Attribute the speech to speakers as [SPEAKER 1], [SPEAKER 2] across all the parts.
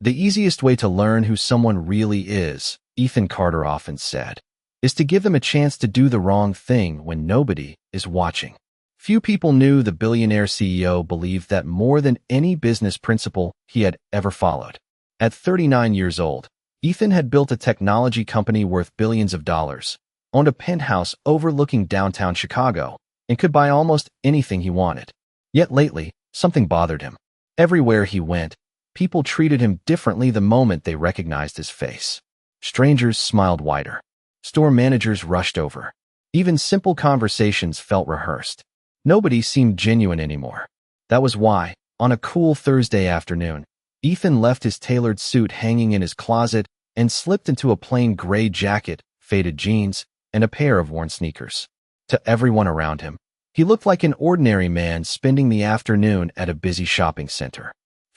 [SPEAKER 1] The easiest way to learn who someone really is, Ethan Carter often said, is to give them a chance to do the wrong thing when nobody is watching. Few people knew the billionaire CEO believed that more than any business principle he had ever followed. At 39 years old, Ethan had built a technology company worth billions of dollars, owned a penthouse overlooking downtown Chicago, and could buy almost anything he wanted. Yet lately, something bothered him. Everywhere he went, people treated him differently the moment they recognized his face. Strangers smiled wider. Store managers rushed over. Even simple conversations felt rehearsed. Nobody seemed genuine anymore. That was why, on a cool Thursday afternoon, Ethan left his tailored suit hanging in his closet and slipped into a plain gray jacket, faded jeans, and a pair of worn sneakers. To everyone around him, he looked like an ordinary man spending the afternoon at a busy shopping center.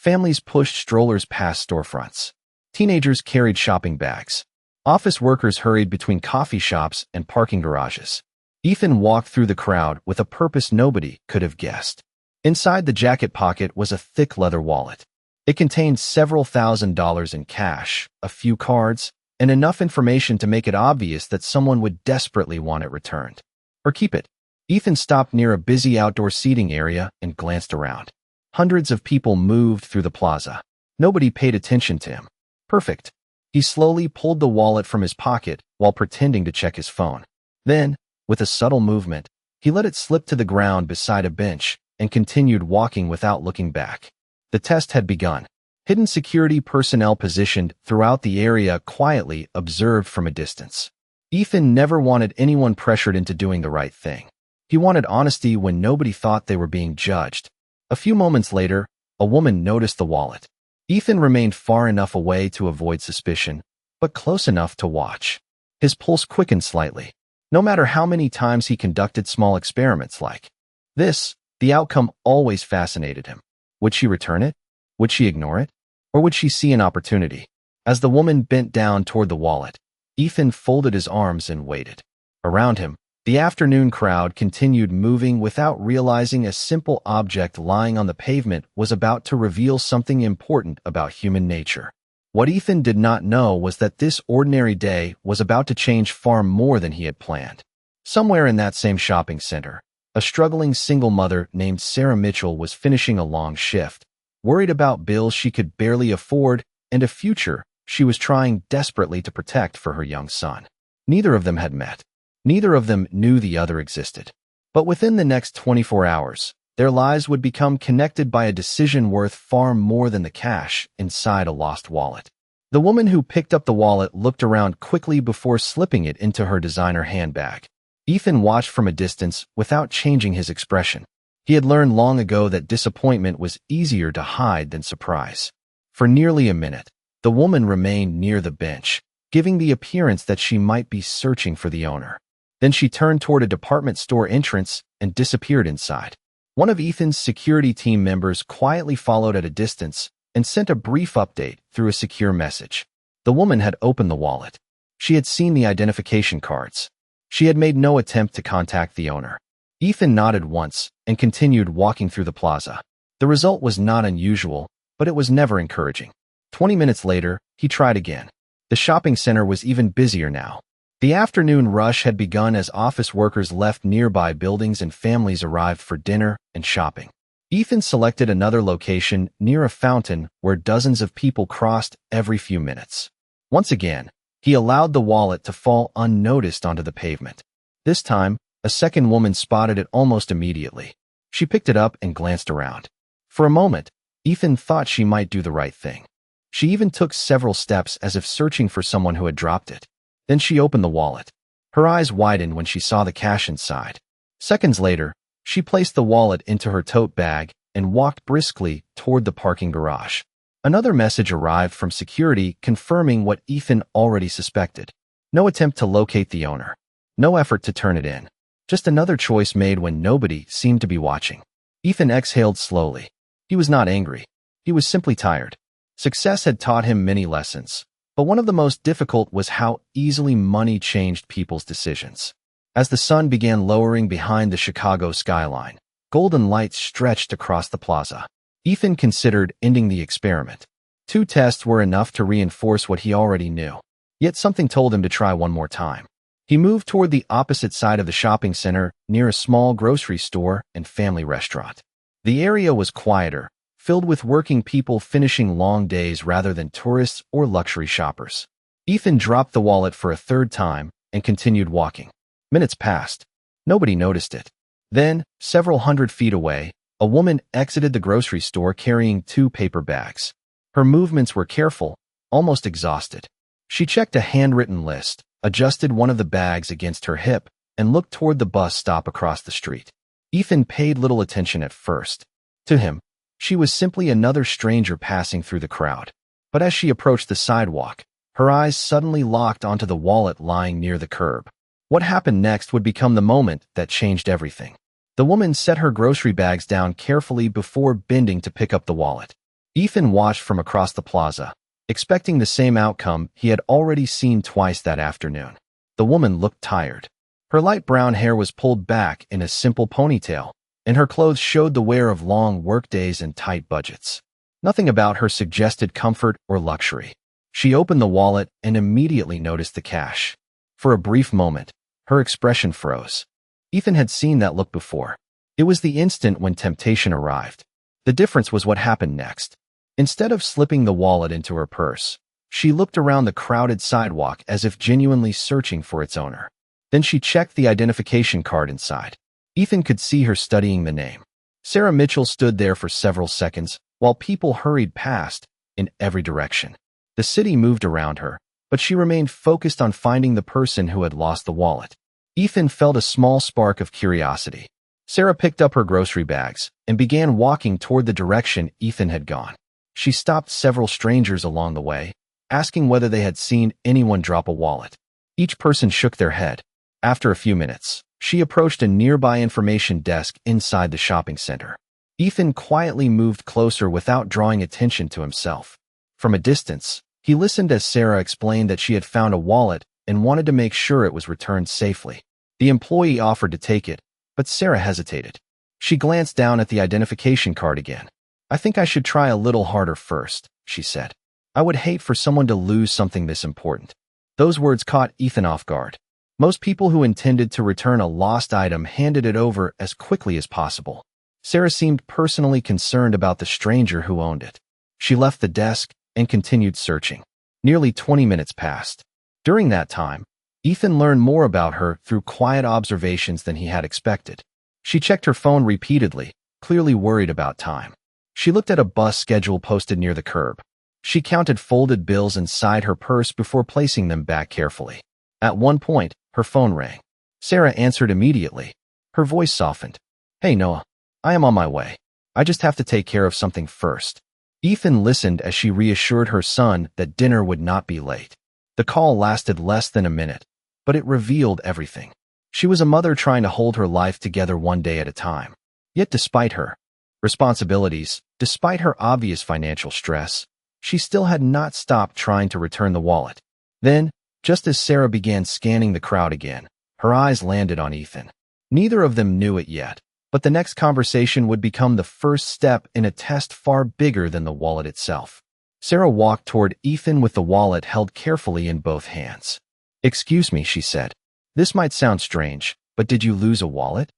[SPEAKER 1] Families pushed strollers past storefronts. Teenagers carried shopping bags. Office workers hurried between coffee shops and parking garages. Ethan walked through the crowd with a purpose nobody could have guessed. Inside the jacket pocket was a thick leather wallet. It contained several $1,000s in cash, a few cards, and enough information to make it obvious that someone would desperately want it returned. Or keep it. Ethan stopped near a busy outdoor seating area and glanced around. Hundreds of people moved through the plaza. Nobody paid attention to him. Perfect. He slowly pulled the wallet from his pocket while pretending to check his phone. Then, with a subtle movement, he let it slip to the ground beside a bench and continued walking without looking back. The test had begun. Hidden security personnel positioned throughout the area quietly observed from a distance. Ethan never wanted anyone pressured into doing the right thing. He wanted honesty when nobody thought they were being judged. A few moments later, a woman noticed the wallet. Ethan remained far enough away to avoid suspicion, but close enough to watch. His pulse quickened slightly. No matter how many times he conducted small experiments like this, the outcome always fascinated him. Would she return it? Would she ignore it? Or would she see an opportunity? As the woman bent down toward the wallet, Ethan folded his arms and waited. Around him, the afternoon crowd continued moving without realizing a simple object lying on the pavement was about to reveal something important about human nature. What Ethan did not know was that this ordinary day was about to change far more than he had planned. Somewhere in that same shopping center, a struggling single mother named Sarah Mitchell was finishing a long shift, worried about bills she could barely afford and a future she was trying desperately to protect for her young son. Neither of them had met. Neither of them knew the other existed. But within the next 24 hours, their lives would become connected by a decision worth far more than the cash inside a lost wallet. The woman who picked up the wallet looked around quickly before slipping it into her designer handbag. Ethan watched from a distance without changing his expression. He had learned long ago that disappointment was easier to hide than surprise. For nearly a minute, the woman remained near the bench, giving the appearance that she might be searching for the owner. Then she turned toward a department store entrance and disappeared inside. One of Ethan's security team members quietly followed at a distance and sent a brief update through a secure message. The woman had opened the wallet. She had seen the identification cards. She had made no attempt to contact the owner. Ethan nodded once and continued walking through the plaza. The result was not unusual, but it was never encouraging. 20 minutes later, he tried again. The shopping center was even busier now. The afternoon rush had begun as office workers left nearby buildings and families arrived for dinner and shopping. Ethan selected another location near a fountain where dozens of people crossed every few minutes. Once again, he allowed the wallet to fall unnoticed onto the pavement. This time, a second woman spotted it almost immediately. She picked it up and glanced around. For a moment, Ethan thought she might do the right thing. She even took several steps as if searching for someone who had dropped it. Then she opened the wallet. Her eyes widened when she saw the cash inside. Seconds later, she placed the wallet into her tote bag and walked briskly toward the parking garage. Another message arrived from security confirming what Ethan already suspected. No attempt to locate the owner. No effort to turn it in. Just another choice made when nobody seemed to be watching. Ethan exhaled slowly. He was not angry. He was simply tired. Success had taught him many lessons. But one of the most difficult was how easily money changed people's decisions. As the sun began lowering behind the Chicago skyline, golden lights stretched across the plaza. Ethan considered ending the experiment. 2 tests were enough to reinforce what he already knew. Yet something told him to try one more time. He moved toward the opposite side of the shopping center, near a small grocery store and family restaurant. The area was quieter, filled with working people finishing long days rather than tourists or luxury shoppers. Ethan dropped the wallet for a 3rd time and continued walking. Minutes passed. Nobody noticed it. Then, several hundred feet away, a woman exited the grocery store carrying 2 paper bags. Her movements were careful, almost exhausted. She checked a handwritten list, adjusted one of the bags against her hip, and looked toward the bus stop across the street. Ethan paid little attention at first. To him, she was simply another stranger passing through the crowd. But as she approached the sidewalk, her eyes suddenly locked onto the wallet lying near the curb. What happened next would become the moment that changed everything. The woman set her grocery bags down carefully before bending to pick up the wallet. Ethan watched from across the plaza, expecting the same outcome he had already seen twice that afternoon. The woman looked tired. Her light brown hair was pulled back in a simple ponytail, and her clothes showed the wear of long workdays and tight budgets. Nothing about her suggested comfort or luxury. She opened the wallet and immediately noticed the cash. For a brief moment, her expression froze. Ethan had seen that look before. It was the instant when temptation arrived. The difference was what happened next. Instead of slipping the wallet into her purse, she looked around the crowded sidewalk as if genuinely searching for its owner. Then she checked the identification card inside. Ethan could see her studying the name. Sarah Mitchell stood there for several seconds while people hurried past in every direction. The city moved around her, but she remained focused on finding the person who had lost the wallet. Ethan felt a small spark of curiosity. Sarah picked up her grocery bags and began walking toward the direction Ethan had gone. She stopped several strangers along the way, asking whether they had seen anyone drop a wallet. Each person shook their head. After a few minutes, she approached a nearby information desk inside the shopping center. Ethan quietly moved closer without drawing attention to himself. From a distance, he listened as Sarah explained that she had found a wallet and wanted to make sure it was returned safely. The employee offered to take it, but Sarah hesitated. She glanced down at the identification card again. "I think I should try a little harder first," she said. "I would hate for someone to lose something this important." Those words caught Ethan off guard. Most people who intended to return a lost item handed it over as quickly as possible. Sarah seemed personally concerned about the stranger who owned it. She left the desk and continued searching. Nearly 20 minutes passed. During that time, Ethan learned more about her through quiet observations than he had expected. She checked her phone repeatedly, clearly worried about time. She looked at a bus schedule posted near the curb. She counted folded bills inside her purse before placing them back carefully. At one point, her phone rang. Sarah answered immediately. Her voice softened. "Hey, Noah. I am on my way. I just have to take care of something first." Ethan listened as she reassured her son that dinner would not be late. The call lasted less than a minute, but it revealed everything. She was a mother trying to hold her life together one day at a time. Yet despite her responsibilities, despite her obvious financial stress, she still had not stopped trying to return the wallet. Then, just as Sarah began scanning the crowd again, her eyes landed on Ethan. Neither of them knew it yet, but the next conversation would become the first step in a test far bigger than the wallet itself. Sarah walked toward Ethan with the wallet held carefully in both hands. "Excuse me," she said. "This might sound strange, but did you lose a wallet?"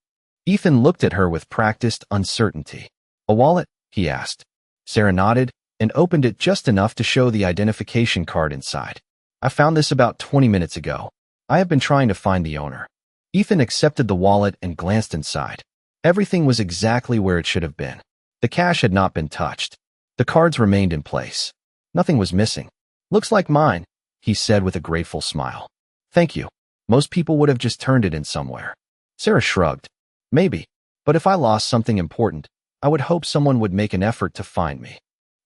[SPEAKER 1] Ethan looked at her with practiced uncertainty. "A wallet?" he asked. Sarah nodded and opened it just enough to show the identification card inside. "I found this about 20 minutes ago. I have been trying to find the owner." Ethan accepted the wallet and glanced inside. Everything was exactly where it should have been. The cash had not been touched. The cards remained in place. Nothing was missing. "Looks like mine," he said with a grateful smile. "Thank you. Most people would have just turned it in somewhere." Sarah shrugged. "Maybe, but if I lost something important, I would hope someone would make an effort to find me."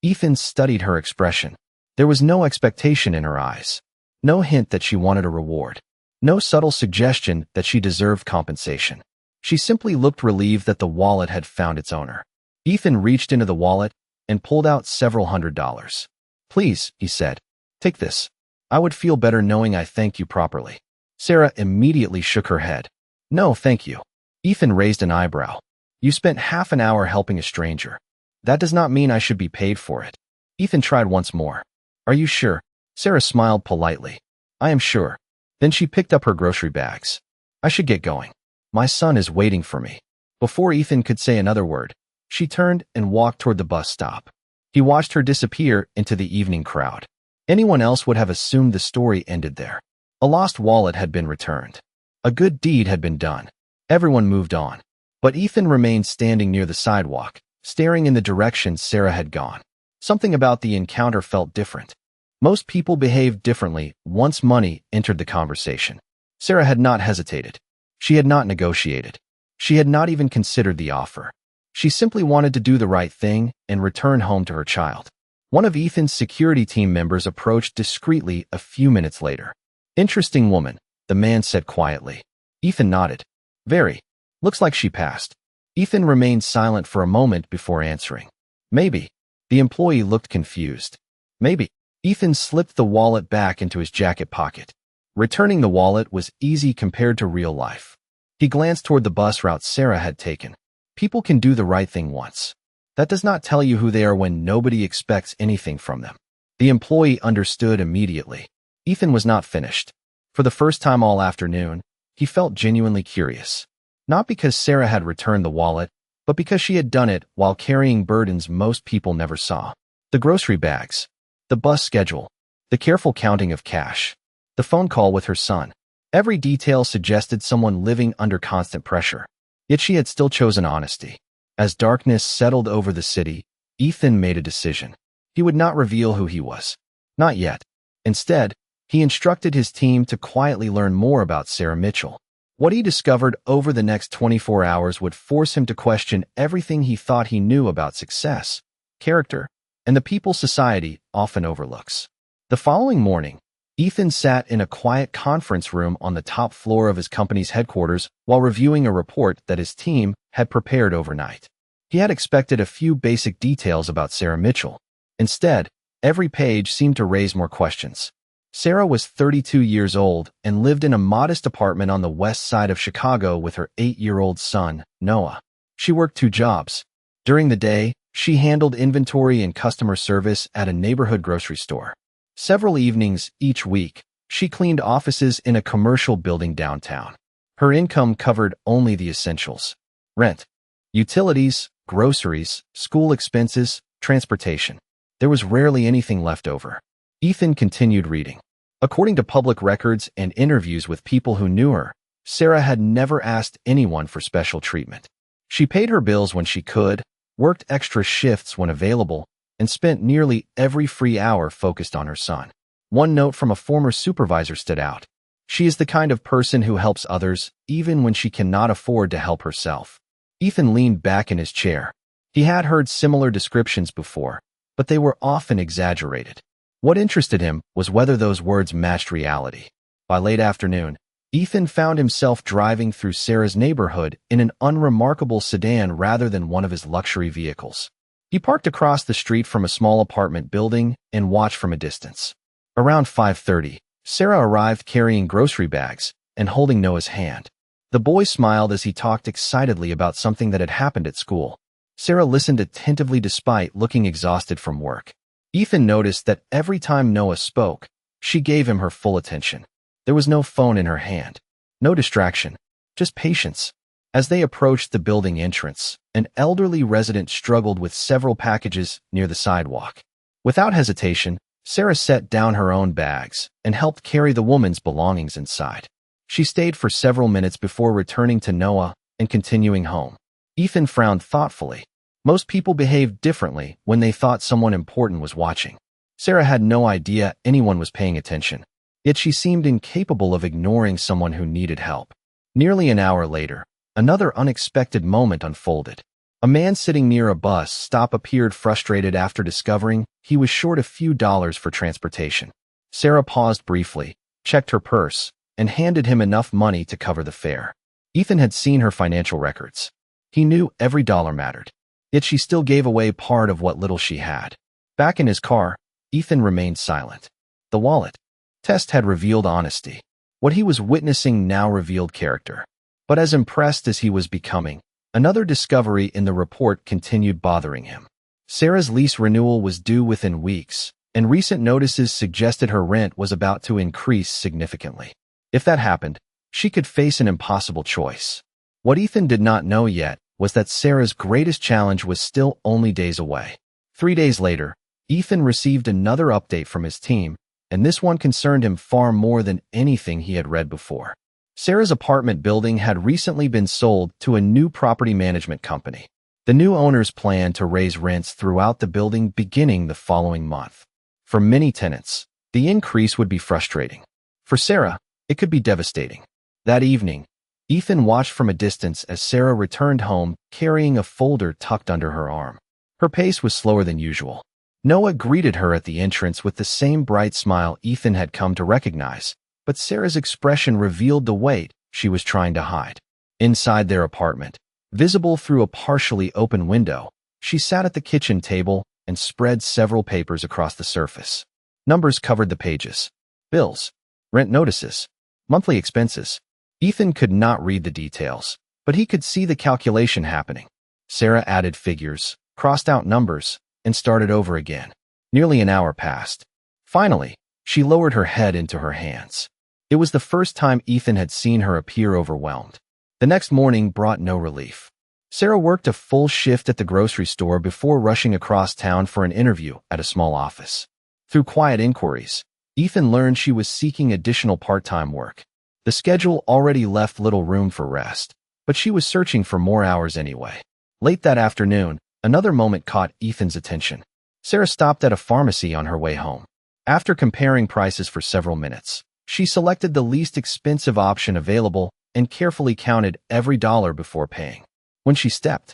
[SPEAKER 1] Ethan studied her expression. There was no expectation in her eyes. No hint that she wanted a reward. No subtle suggestion that she deserved compensation. She simply looked relieved that the wallet had found its owner. Ethan reached into the wallet and pulled out several $100s. "Please," he said, "take this. I would feel better knowing I thanked you properly." Sarah immediately shook her head. "No, thank you." Ethan raised an eyebrow. "You spent half an hour helping a stranger. That does not mean I should be paid for it." Ethan tried once more. Are you sure? Sarah smiled politely. I am sure. Then she picked up her grocery bags. I should get going. My son is waiting for me. Before Ethan could say another word, she turned and walked toward the bus stop. He watched her disappear into the evening crowd. Anyone else would have assumed the story ended there. A lost wallet had been returned. A good deed had been done. Everyone moved on. But Ethan remained standing near the sidewalk, staring in the direction Sarah had gone. Something about the encounter felt different. Most people behaved differently once money entered the conversation. Sarah had not hesitated. She had not negotiated. She had not even considered the offer. She simply wanted to do the right thing and return home to her child. One of Ethan's security team members approached discreetly a few minutes later. Interesting woman, the man said quietly. Ethan nodded. Very. Looks like she passed. Ethan remained silent for a moment before answering. Maybe. The employee looked confused. Maybe. Ethan slipped the wallet back into his jacket pocket. Returning the wallet was easy compared to real life. He glanced toward the bus route Sarah had taken. People can do the right thing once. That does not tell you who they are when nobody expects anything from them. The employee understood immediately. Ethan was not finished. For the first time all afternoon, he felt genuinely curious. Not because Sarah had returned the wallet, but because she had done it while carrying burdens most people never saw. The grocery bags, the bus schedule, the careful counting of cash, the phone call with her son. Every detail suggested someone living under constant pressure. Yet she had still chosen honesty. As darkness settled over the city, Ethan made a decision. He would not reveal who he was. Not yet. Instead, he instructed his team to quietly learn more about Sarah Mitchell. What he discovered over the next 24 hours would force him to question everything he thought he knew about success, character, and the people society often overlooks. The following morning, Ethan sat in a quiet conference room on the top floor of his company's headquarters while reviewing a report that his team had prepared overnight. He had expected a few basic details about Sarah Mitchell. Instead, every page seemed to raise more questions. Sarah was 32 years old and lived in a modest apartment on the west side of Chicago with her 8-year-old son, Noah. She worked 2 jobs. During the day, she handled inventory and customer service at a neighborhood grocery store. Several evenings each week, she cleaned offices in a commercial building downtown. Her income covered only the essentials: rent, utilities, groceries, school expenses, transportation. There was rarely anything left over. Ethan continued reading. According to public records and interviews with people who knew her, Sarah had never asked anyone for special treatment. She paid her bills when she could, worked extra shifts when available, and spent nearly every free hour focused on her son. One note from a former supervisor stood out. She is the kind of person who helps others even when she cannot afford to help herself. Ethan leaned back in his chair. He had heard similar descriptions before, but they were often exaggerated. What interested him was whether those words matched reality. By late afternoon, Ethan found himself driving through Sarah's neighborhood in an unremarkable sedan rather than one of his luxury vehicles. He parked across the street from a small apartment building and watched from a distance. Around 5:30, Sarah arrived carrying grocery bags and holding Noah's hand. The boy smiled as he talked excitedly about something that had happened at school. Sarah listened attentively despite looking exhausted from work. Ethan noticed that every time Noah spoke, she gave him her full attention. There was no phone in her hand, no distraction, just patience. As they approached the building entrance, an elderly resident struggled with several packages near the sidewalk. Without hesitation, Sarah set down her own bags and helped carry the woman's belongings inside. She stayed for several minutes before returning to Noah and continuing home. Ethan frowned thoughtfully. Most people behaved differently when they thought someone important was watching. Sarah had no idea anyone was paying attention, yet she seemed incapable of ignoring someone who needed help. Nearly an hour later, another unexpected moment unfolded. A man sitting near a bus stop appeared frustrated after discovering he was short a few dollars for transportation. Sarah paused briefly, checked her purse, and handed him enough money to cover the fare. Ethan had seen her financial records. He knew every dollar mattered. Yet she still gave away part of what little she had. Back in his car, Ethan remained silent. The wallet test had revealed honesty. What he was witnessing now revealed character. But as impressed as he was becoming, another discovery in the report continued bothering him. Sarah's lease renewal was due within weeks, and recent notices suggested her rent was about to increase significantly. If that happened, she could face an impossible choice. What Ethan did not know yet was that Sarah's greatest challenge was still only days away. 3 days later, Ethan received another update from his team, and this one concerned him far more than anything he had read before. Sarah's apartment building had recently been sold to a new property management company. The new owners planned to raise rents throughout the building beginning the following month. For many tenants, the increase would be frustrating. For Sarah, it could be devastating. That evening, Ethan watched from a distance as Sarah returned home carrying a folder tucked under her arm. Her pace was slower than usual. Noah greeted her at the entrance with the same bright smile Ethan had come to recognize, but Sarah's expression revealed the weight she was trying to hide. Inside their apartment, visible through a partially open window, she sat at the kitchen table and spread several papers across the surface. Numbers covered the pages. Bills, rent notices, monthly expenses. Ethan could not read the details, but he could see the calculation happening. Sarah added figures, crossed out numbers, and started over again. Nearly an hour passed. Finally, she lowered her head into her hands. It was the first time Ethan had seen her appear overwhelmed. The next morning brought no relief. Sarah worked a full shift at the grocery store before rushing across town for an interview at a small office. Through quiet inquiries, Ethan learned she was seeking additional part-time work. The schedule already left little room for rest, but she was searching for more hours anyway. Late that afternoon, another moment caught Ethan's attention. Sarah stopped at a pharmacy on her way home. After comparing prices for several minutes, she selected the least expensive option available and carefully counted every dollar before paying. When she stepped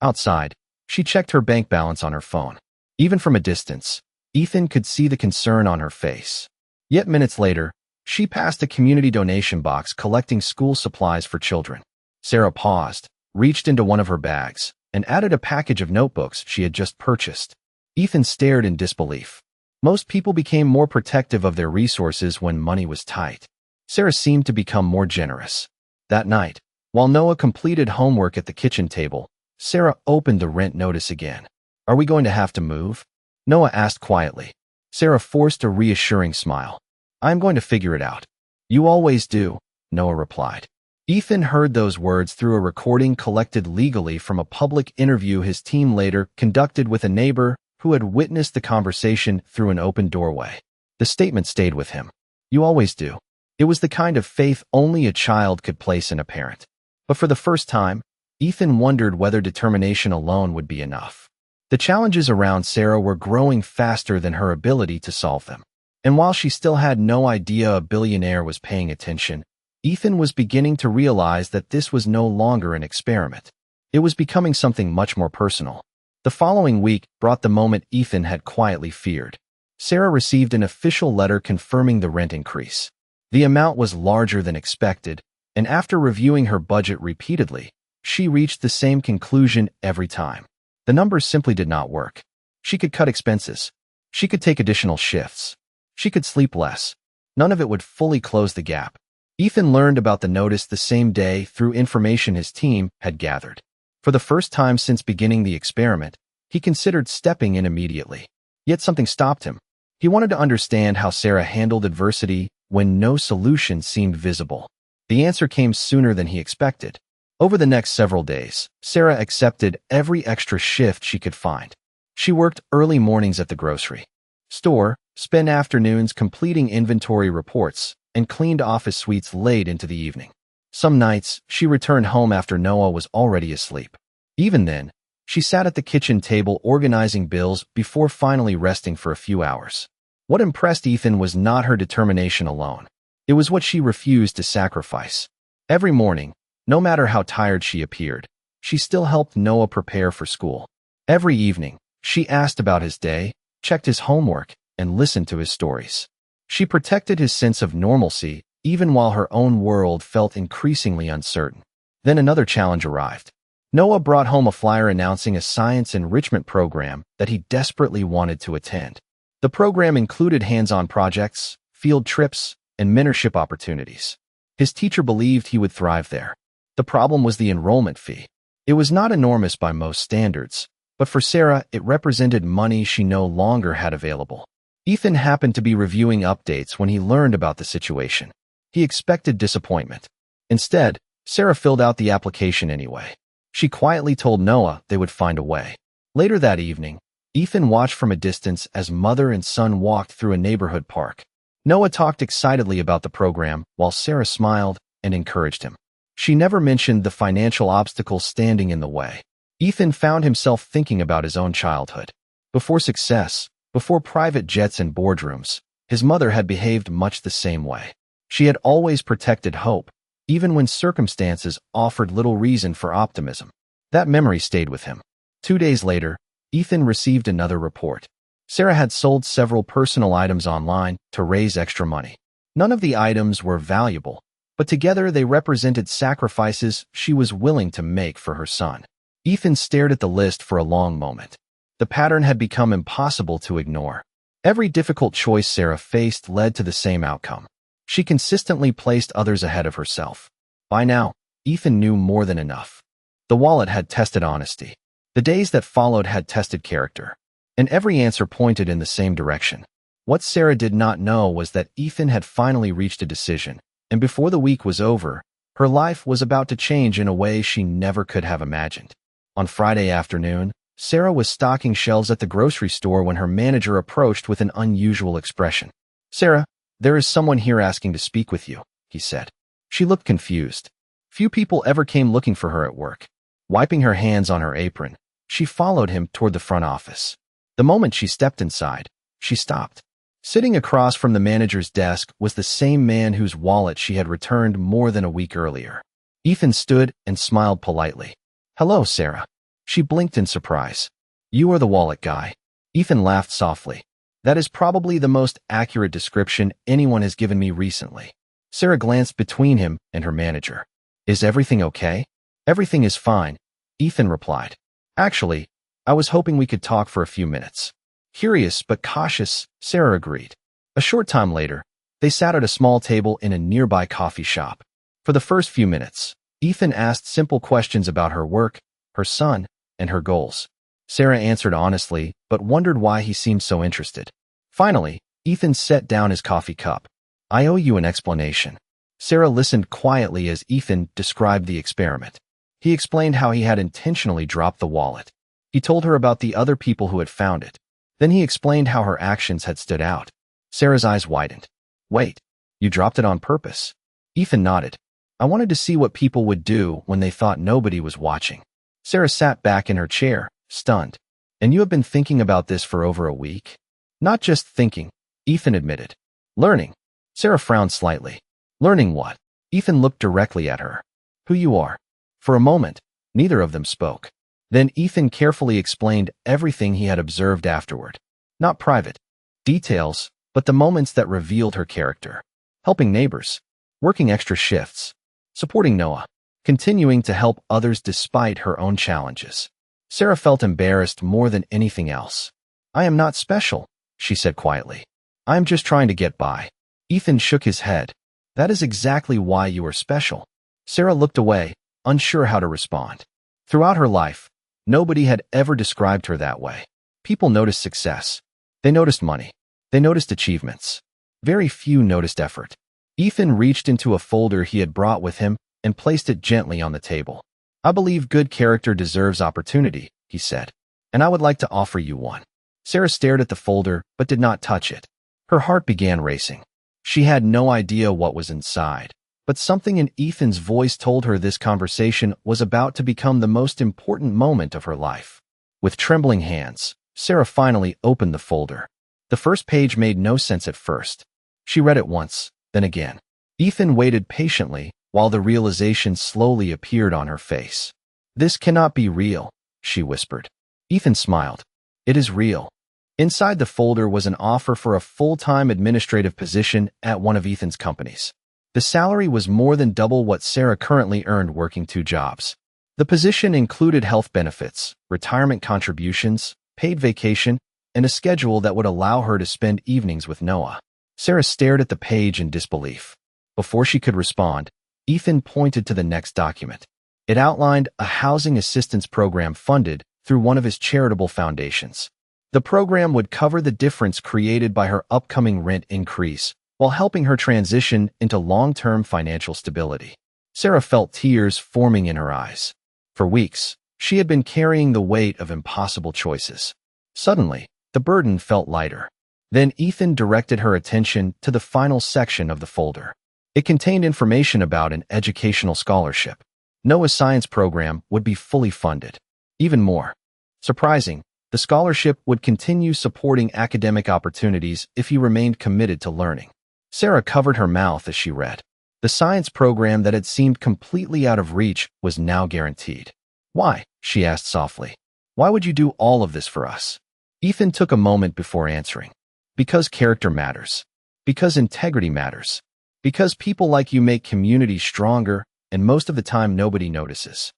[SPEAKER 1] outside, she checked her bank balance on her phone. Even from a distance, Ethan could see the concern on her face. Yet minutes later, she passed a community donation box collecting school supplies for children. Sarah paused, reached into one of her bags, and added a package of notebooks she had just purchased. Ethan stared in disbelief. Most people became more protective of their resources when money was tight. Sarah seemed to become more generous. That night, while Noah completed homework at the kitchen table, Sarah opened the rent notice again. "Are we going to have to move?" Noah asked quietly. Sarah forced a reassuring smile. "I'm going to figure it out." "You always do," Noah replied. Ethan heard those words through a recording collected legally from a public interview his team later conducted with a neighbor who had witnessed the conversation through an open doorway. The statement stayed with him. "You always do." It was the kind of faith only a child could place in a parent. But for the first time, Ethan wondered whether determination alone would be enough. The challenges around Sarah were growing faster than her ability to solve them. And while she still had no idea a billionaire was paying attention, Ethan was beginning to realize that this was no longer an experiment. It was becoming something much more personal. The following week brought the moment Ethan had quietly feared. Sarah received an official letter confirming the rent increase. The amount was larger than expected, and after reviewing her budget repeatedly, she reached the same conclusion every time. The numbers simply did not work. She could cut expenses. She could take additional shifts. She could sleep less. None of it would fully close the gap. Ethan learned about the notice the same day through information his team had gathered. For the first time since beginning the experiment, he considered stepping in immediately. Yet something stopped him. He wanted to understand how Sarah handled adversity when no solution seemed visible. The answer came sooner than he expected. Over the next several days, Sarah accepted every extra shift she could find. She worked early mornings at the grocery store, spent afternoons completing inventory reports, and cleaned office suites late into the evening. Some nights, she returned home after Noah was already asleep. Even then, she sat at the kitchen table organizing bills before finally resting for a few hours. What impressed Ethan was not her determination alone. It was what she refused to sacrifice. Every morning, no matter how tired she appeared, she still helped Noah prepare for school. Every evening, she asked about his day, checked his homework, and listened to his stories. She protected his sense of normalcy even while her own world felt increasingly uncertain. Then another challenge arrived. Noah brought home a flyer announcing a science enrichment program that he desperately wanted to attend. The program included hands-on projects, field trips, and mentorship opportunities. His teacher believed he would thrive there. The problem was the enrollment fee. It was not enormous by most standards, But for Sarah, it represented money she no longer had available. Ethan happened to be reviewing updates when he learned about the situation. He expected disappointment. Instead, Sarah filled out the application anyway. She quietly told Noah they would find a way. Later that evening, Ethan watched from a distance as mother and son walked through a neighborhood park. Noah talked excitedly about the program, while Sarah smiled and encouraged him. She never mentioned the financial obstacles standing in the way. Ethan found himself thinking about his own childhood. Before success, before private jets and boardrooms, his mother had behaved much the same way. She had always protected hope, even when circumstances offered little reason for optimism. That memory stayed with him. 2 days later, Ethan received another report. Sarah had sold several personal items online to raise extra money. None of the items were valuable, but together they represented sacrifices she was willing to make for her son. Ethan stared at the list for a long moment. The pattern had become impossible to ignore. Every difficult choice Sarah faced led to the same outcome. She consistently placed others ahead of herself. By now, Ethan knew more than enough. The wallet had tested honesty. The days that followed had tested character. And every answer pointed in the same direction. What Sarah did not know was that Ethan had finally reached a decision, and before the week was over, her life was about to change in a way she never could have imagined. On Friday afternoon, Sarah was stocking shelves at the grocery store when her manager approached with an unusual expression. "Sarah, there is someone here asking to speak with you," he said. She looked confused. Few people ever came looking for her at work. Wiping her hands on her apron, she followed him toward the front office. The moment she stepped inside, she stopped. Sitting across from the manager's desk was the same man whose wallet she had returned more than a week earlier. Ethan stood and smiled politely. "Hello, Sarah." She blinked in surprise. "You are the wallet guy." Ethan laughed softly. "That is probably the most accurate description anyone has given me recently." Sarah glanced between him and her manager. "Is everything okay?" "Everything is fine," Ethan replied. "Actually, I was hoping we could talk for a few minutes." Curious but cautious, Sarah agreed. A short time later, they sat at a small table in a nearby coffee shop. For the first few minutes, Ethan asked simple questions about her work, her son, and her goals. Sarah answered honestly, but wondered why he seemed so interested. Finally, Ethan set down his coffee cup. "I owe you an explanation." Sarah listened quietly as Ethan described the experiment. He explained how he had intentionally dropped the wallet. He told her about the other people who had found it. Then he explained how her actions had stood out. Sarah's eyes widened. "Wait, you dropped it on purpose?" Ethan nodded. "I wanted to see what people would do when they thought nobody was watching." Sarah sat back in her chair, stunned. "And you have been thinking about this for over a week?" "Not just thinking," Ethan admitted. "Learning." Sarah frowned slightly. "Learning what?" Ethan looked directly at her. "Who you are." For a moment, neither of them spoke. Then Ethan carefully explained everything he had observed afterward. Not private details, but the moments that revealed her character. Helping neighbors, working extra shifts, supporting Noah, continuing to help others despite her own challenges. Sarah felt embarrassed more than anything else. "I am not special," she said quietly. "I am just trying to get by." Ethan shook his head. "That is exactly why you are special." Sarah looked away, unsure how to respond. Throughout her life, nobody had ever described her that way. People noticed success. They noticed money. They noticed achievements. Very few noticed effort. Ethan reached into a folder he had brought with him and placed it gently on the table. "I believe good character deserves opportunity," he said, "and I would like to offer you one." Sarah stared at the folder but did not touch it. Her heart began racing. She had no idea what was inside, but something in Ethan's voice told her this conversation was about to become the most important moment of her life. With trembling hands, Sarah finally opened the folder. The first page made no sense at first. She read it once, then again. Ethan waited patiently while the realization slowly appeared on her face. "This cannot be real," she whispered. Ethan smiled. "It is real." Inside the folder was an offer for a full-time administrative position at one of Ethan's companies. The salary was more than double what Sarah currently earned working 2 jobs. The position included health benefits, retirement contributions, paid vacation, and a schedule that would allow her to spend evenings with Noah. Sarah stared at the page in disbelief. Before she could respond, Ethan pointed to the next document. It outlined a housing assistance program funded through one of his charitable foundations. The program would cover the difference created by her upcoming rent increase while helping her transition into long-term financial stability. Sarah felt tears forming in her eyes. For weeks, she had been carrying the weight of impossible choices. Suddenly, the burden felt lighter. Then Ethan directed her attention to the final section of the folder. It contained information about an educational scholarship. Noah's science program would be fully funded. Even more surprising, the scholarship would continue supporting academic opportunities if he remained committed to learning. Sarah covered her mouth as she read. The science program that had seemed completely out of reach was now guaranteed. "Why?" she asked softly. "Why would you do all of this for us?" Ethan took a moment before answering. "Because character matters. Because integrity matters. Because people like you make communities stronger, and most of the time nobody notices."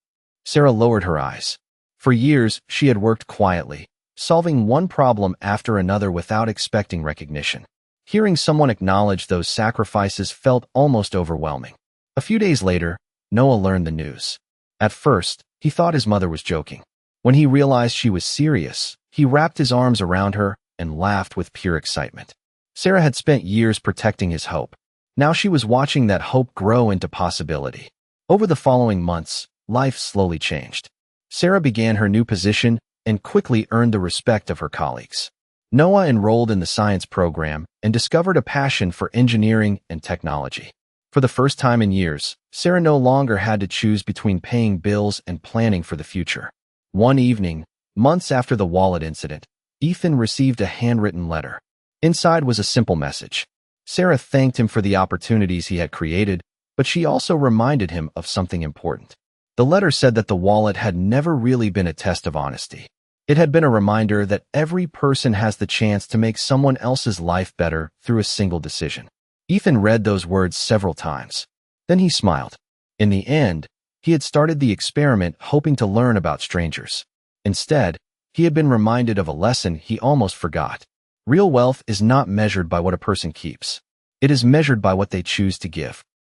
[SPEAKER 1] Sarah lowered her eyes. For years, she had worked quietly, solving one problem after another without expecting recognition. Hearing someone acknowledge those sacrifices felt almost overwhelming. A few days later, Noah learned the news. At first, he thought his mother was joking. When he realized she was serious, he wrapped his arms around her and laughed with pure excitement. Sarah had spent years protecting his hope. Now she was watching that hope grow into possibility. Over the following months, life slowly changed. Sarah began her new position and quickly earned the respect of her colleagues. Noah enrolled in the science program and discovered a passion for engineering and technology. For the first time in years, Sarah no longer had to choose between paying bills and planning for the future. One evening, months after the wallet incident, Ethan received a handwritten letter. Inside was a simple message. Sarah thanked him for the opportunities he had created, but she also reminded him of something important. The letter said that the wallet had never really been a test of honesty. It had been a reminder that every person has the chance to make someone else's life better through a single decision. Ethan read those words several times. Then he smiled. In the end, he had started the experiment hoping to learn about strangers. Instead, he had been reminded of a lesson he almost forgot. Real wealth is not measured by what a person keeps. It is measured by what they choose to give.